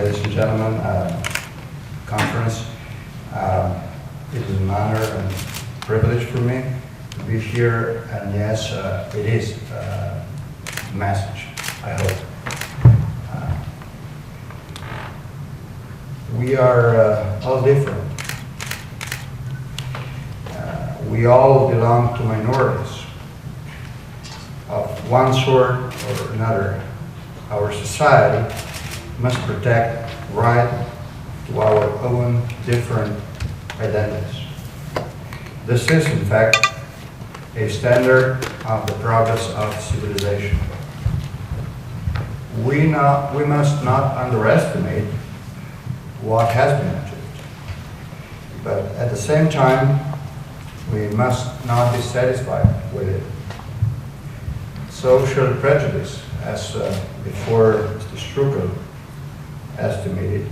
ladies and gentlemen, conference. It is an honor and privilege for me to be here, and yes, it is a message, I hope. We are all different. We all belong to minorities of one sort or another. Our society must protect right to our own different identities. This is, in fact, a standard of the progress of civilization. We must not underestimate what has been achieved, but at the same time, we must not be satisfied with it. Social prejudice, as before Mr. Strukel estimated,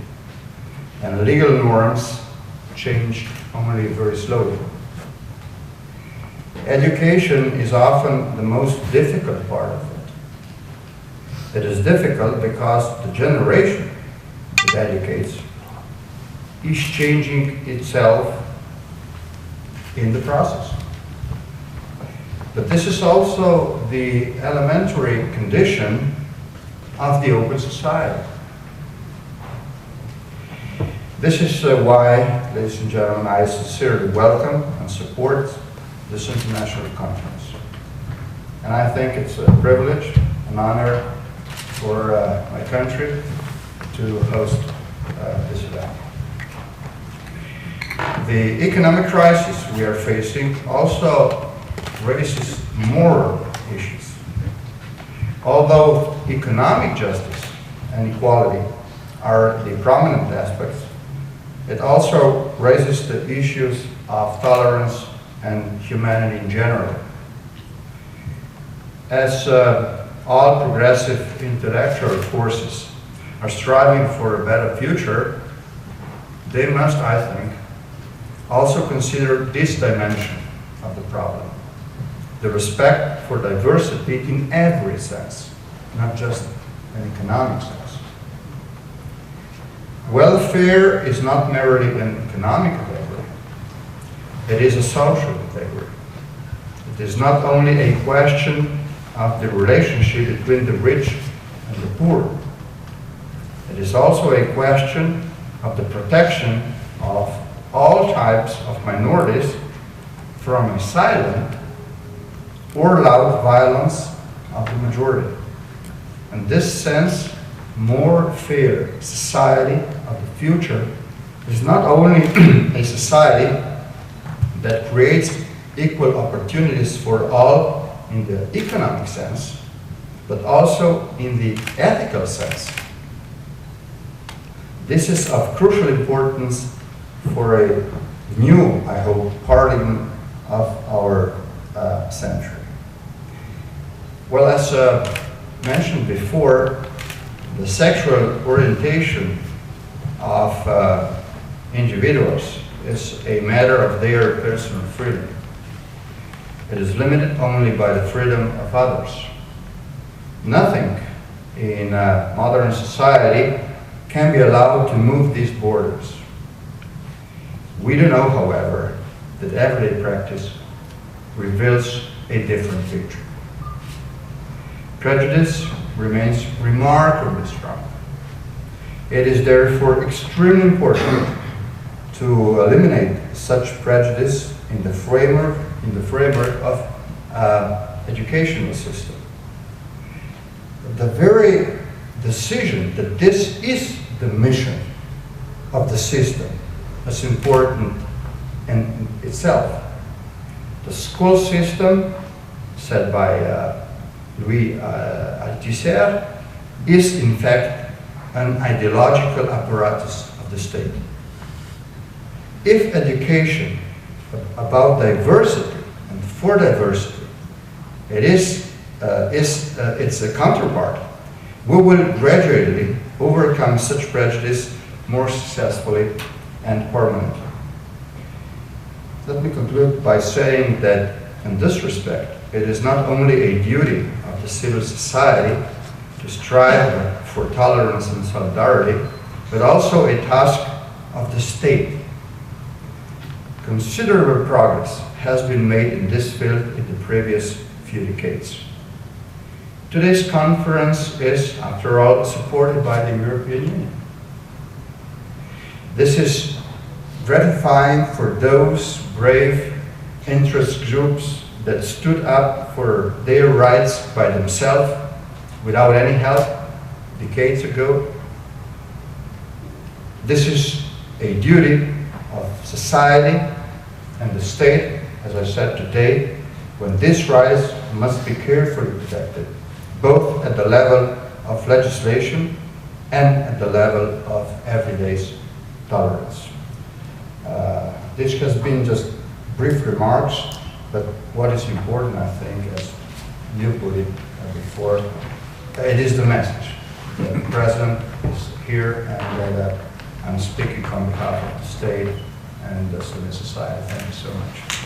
and legal norms change only very slowly. Education is often the most difficult part of it. It is difficult because the generation it educates is changing itself in the process. But this is also the elementary condition of the open society. This is why, ladies and gentlemen, I sincerely welcome and support this international conference. And I think it's a privilege, an honor for my country to host this event. The economic crisis we are facing also raises moral issues. Although economic justice and equality are the prominent aspects, it also raises the issues of tolerance and humanity in general. As all progressive intellectual forces are striving for a better future, they must, I think, also consider this dimension of the problem: the respect for diversity in every sense, not just an economic sense. Welfare is not merely an economic integrity, it is a social integrity. It is not only a question of the relationship between the rich and the poor. It is also a question of the protection of all types of minorities from a silent or loud violence of the majority. In this sense, more fair society of the future is not only a society that creates equal opportunities for all in the economic sense, but also in the ethical sense. This is of crucial importance for a new, I hope, parliament of our century. Well, as mentioned before, the sexual orientation of individuals is a matter of their personal freedom. It is limited only by the freedom of others. Nothing in modern society can be allowed to move these borders. We do know, however, that everyday practice reveals a different picture. Prejudice remains remarkably strong. It is therefore extremely important to eliminate such prejudice in the framework of educational system. The very decision that this is the mission of the system is important in itself. The school system, said by Louis Althusser, is in fact an ideological apparatus of the state. If education about diversity and for diversity, it's a counterpart, we will gradually overcome such prejudice more successfully and permanently. Let me conclude by saying that in this respect, it is not only a duty of the civil society to strive for tolerance and solidarity, but also a task of the state. Considerable progress has been made in this field in the previous few decades. Today's conference is, after all, supported by the European Union. This is gratifying for those brave interest groups that stood up for their rights by themselves without any help decades ago. This is a duty of society and the state, as I said today, when these rights must be carefully protected, both at the level of legislation and at the level of everyday tolerance. This has been just brief remarks, but what is important, I think, as you put it before, it is the message. The President is here, and that I'm speaking on behalf of the state and the civil society. Thank you so much.